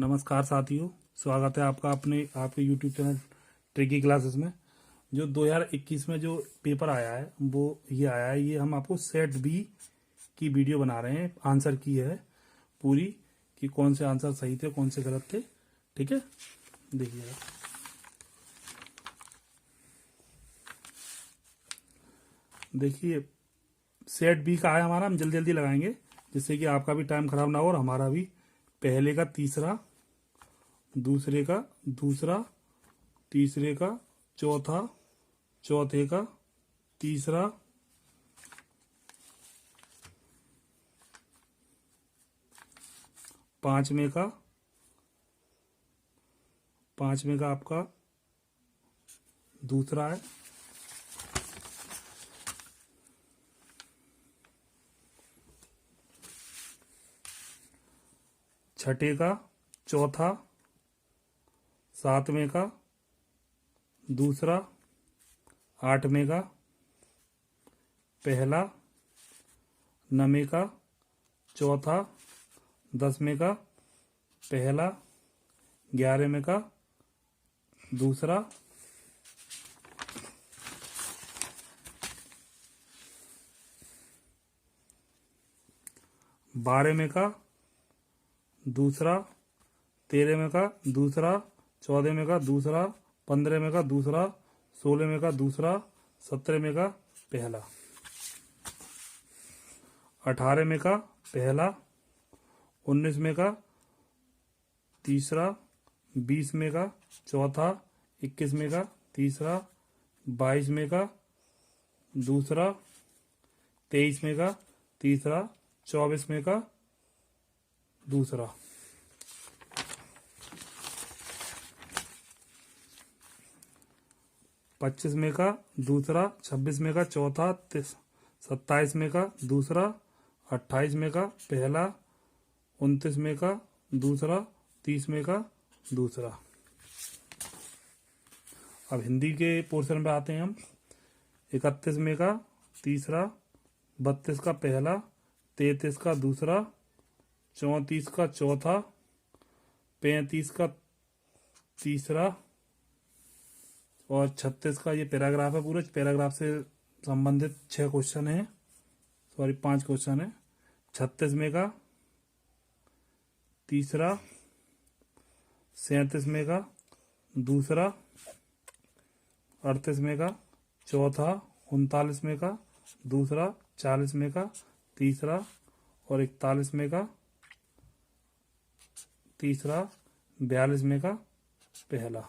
नमस्कार साथियों, स्वागत है आपका अपने आपके YouTube चैनल ट्रिकी क्लासेस में। जो 2021 में जो पेपर आया है वो ये आया है। ये हम आपको सेट बी की वीडियो बना रहे हैं। आंसर की है पूरी कि कौन से आंसर सही थे कौन से गलत थे। ठीक है, देखिएगा। देखिए, सेट बी का है हमारा। हम जल्दी जल्दी लगाएंगे जिससे कि आपका भी टाइम खराब ना हो और हमारा भी। पहले का तीसरा, दूसरे का दूसरा, तीसरे का चौथा, चौथे का तीसरा, पांचवे का आपका दूसरा है, छठे का चौथा, सातवें का दूसरा, आठवें का पहला, नवें का चौथा, दसवें का पहला, 11वें का दूसरा, 12वें का दूसरा, 13वें का दूसरा, 14वें का दूसरा, 15वें का दूसरा, 16वें का दूसरा, 17वें का पहला, 18वें का पहला, 19वें का तीसरा, 20वें का चौथा, 21वें का तीसरा, 22वें का दूसरा, 23वें का तीसरा, 24वें का दूसरा, 25वें का दूसरा, 26वें का चौथा, 27वें का दूसरा, 28वें का पहला, 29वें का दूसरा, 30वें का दूसरा। अब हिंदी के पोर्शन पे आते हैं हम। 31वें का तीसरा, 32 का पहला, 33 का दूसरा, 34 का चौथा, 35 का तीसरा और 36 का ये पैराग्राफ है। पूरे पैराग्राफ से संबंधित 6 क्वेश्चन है, 5 क्वेश्चन है। 36वें का तीसरा, 37वें का दूसरा, 38वें का चौथा, 39वें का दूसरा, 40वें का तीसरा और 41वें का तीसरा, 42वें का पहला।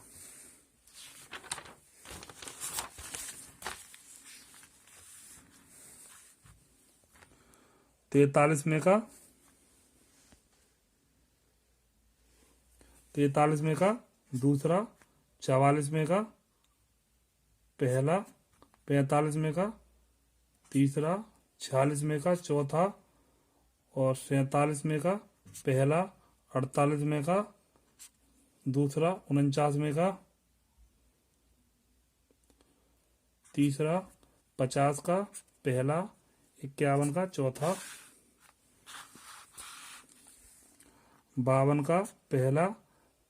तैतालीसवें का दूसरा, 44वें का पहला, 45वें का तीसरा, 46वें का चौथा और 47वें का पहला, 48वें का दूसरा, 49वें का तीसरा, 50 का पहला, 51 का चौथा, 52 का पहला,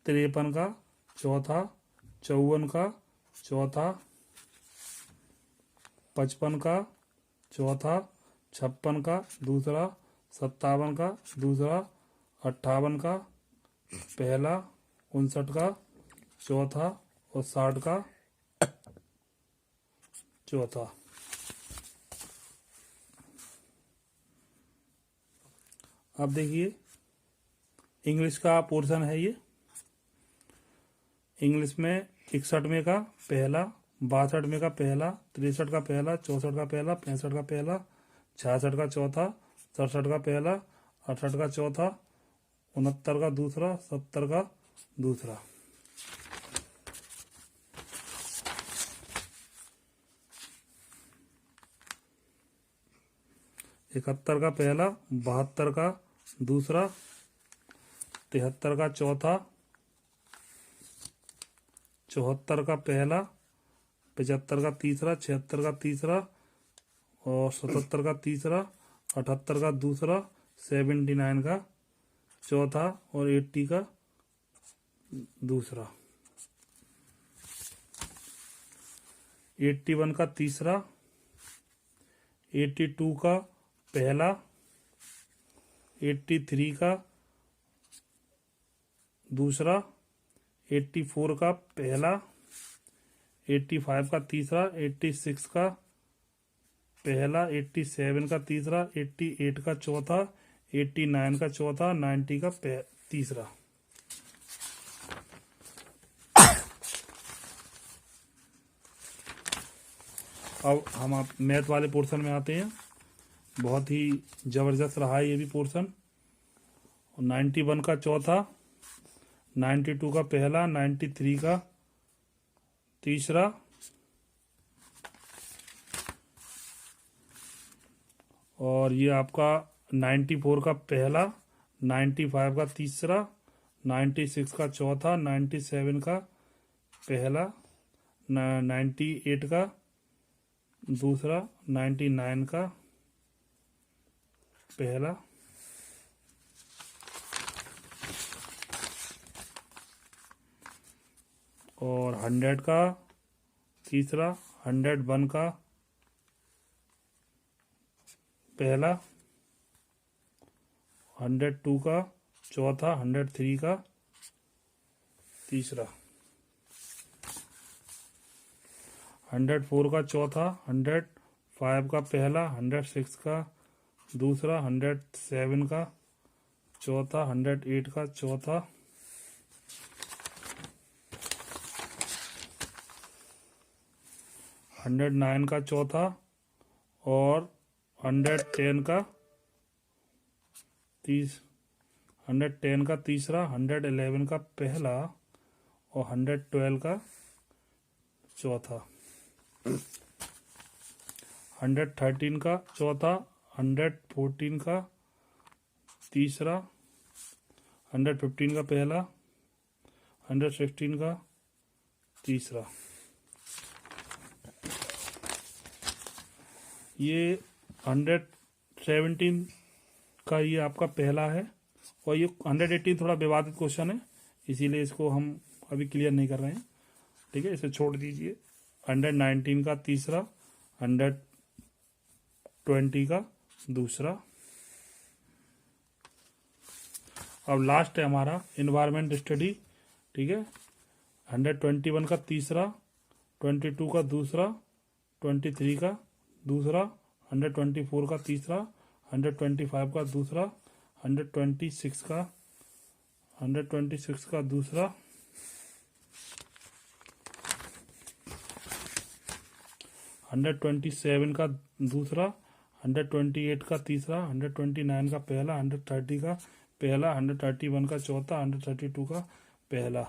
53 का चौथा, 54 का चौथा, 55 का चौथा, 56 का दूसरा, 57 का दूसरा, 58 का पहला, 59 का चौथा और 60 का चौथा। अब देखिए, इंग्लिश का पोर्शन है ये। इंग्लिश में 61वें का पहला, 62वें का पहला, 63 का पहला, 64 का पहला, 65 का पहला, 66 का चौथा, 67 का पहला, 68 का चौथा, 69 का दूसरा, 70 का दूसरा। इकहत्तर का पहला, 72 का दूसरा, 73 का चौथा, 74 का पहला, 75 का तीसरा, 76 का तीसरा और 77 का तीसरा, 78 का दूसरा, 79 का चौथा और 80 का दूसरा, 81 का तीसरा, 82 का पहला, 83 का दूसरा, 84 का पहला, 85 का तीसरा, 86 का पहला, 87 का तीसरा, 88 का चौथा, 89 का चौथा, 90 का तीसरा। अब हम आप मैथ वाले पोर्शन में आते हैं। बहुत ही जबरदस्त रहा है ये भी पोर्शन। 91 का चौथा, 92 का पहला, 93 का तीसरा, और ये आपका 94 का पहला, 95 का तीसरा, 96 का चौथा, 97 का पहला, 98 का दूसरा, 99 का पहला, और 100 का तीसरा, 101 का पहला, 102 का चौथा, 103 का तीसरा, 104 का चौथा, 105 का पहला, 106 का दूसरा, 107 का चौथा, 108 का चौथा, 109 का चौथा, और 110 का 110 का तीसरा, 111 का पहला, और 112 का चौथा, 113 का चौथा, 114 का तीसरा, 115 का पहला, 116 का तीसरा। ये 117 का ये आपका पहला है, और ये 118 थोड़ा विवादित क्वेश्चन है, इसीलिए इसको हम अभी क्लियर नहीं कर रहे हैं। ठीक है, इसे छोड़ दीजिए। 119 का तीसरा, 120 का दूसरा। अब लास्ट है हमारा एनवायरमेंट स्टडी। ठीक है, 121 का तीसरा, 22 का दूसरा, 23 का दूसरा, 124 का तीसरा, 125 का दूसरा, 126 का दूसरा, 127 का दूसरा, 128 का तीसरा, 129 का पहला, 130 का पहला, 131 का चौथा, 132 का पहला।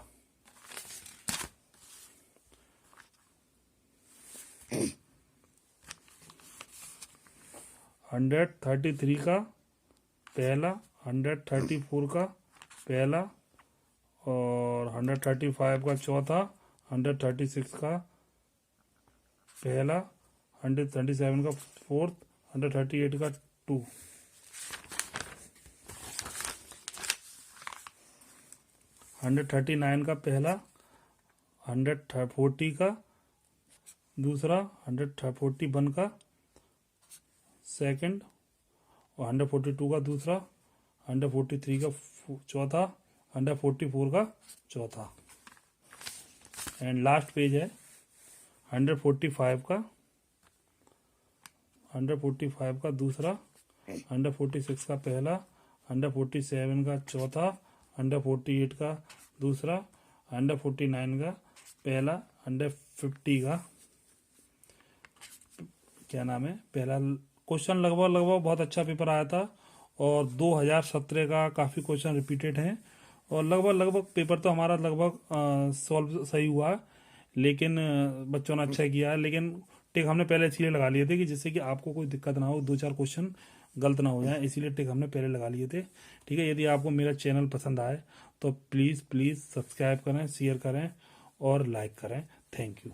हंड्रेड 133 का पहला, 134 का पहला, और 135 का चौथा, 136 का पहला, 137 का फोर्थ, 138 का 2, 139 का पहला, 140 का दूसरा, 141 का सेकंड, और 142 का दूसरा, 143 का चौथा, 144 का चौथा। एंड लास्ट पेज है 145 का, 145 का दूसरा, 146 का पहला, 147 का चौथा, 148 का दूसरा, 149 का पहला, 150 का क्या नाम है पहला। क्वेश्चन लगभग बहुत अच्छा पेपर आया था, और 2017 का काफ़ी क्वेश्चन रिपीटेड हैं, और लगभग पेपर तो हमारा लगभग सॉल्व सही हुआ है, लेकिन बच्चों ने अच्छा किया है। लेकिन टिक हमने पहले इसलिए लगा लिए थे कि जिससे कि आपको कोई दिक्कत ना हो, 2-4 क्वेश्चन गलत ना हो जाए, इसीलिए टिक हमने पहले लगा लिए थे। ठीक है, यदि आपको मेरा चैनल पसंद आए तो प्लीज़ सब्सक्राइब करें, शेयर करें और लाइक करें। Thank you.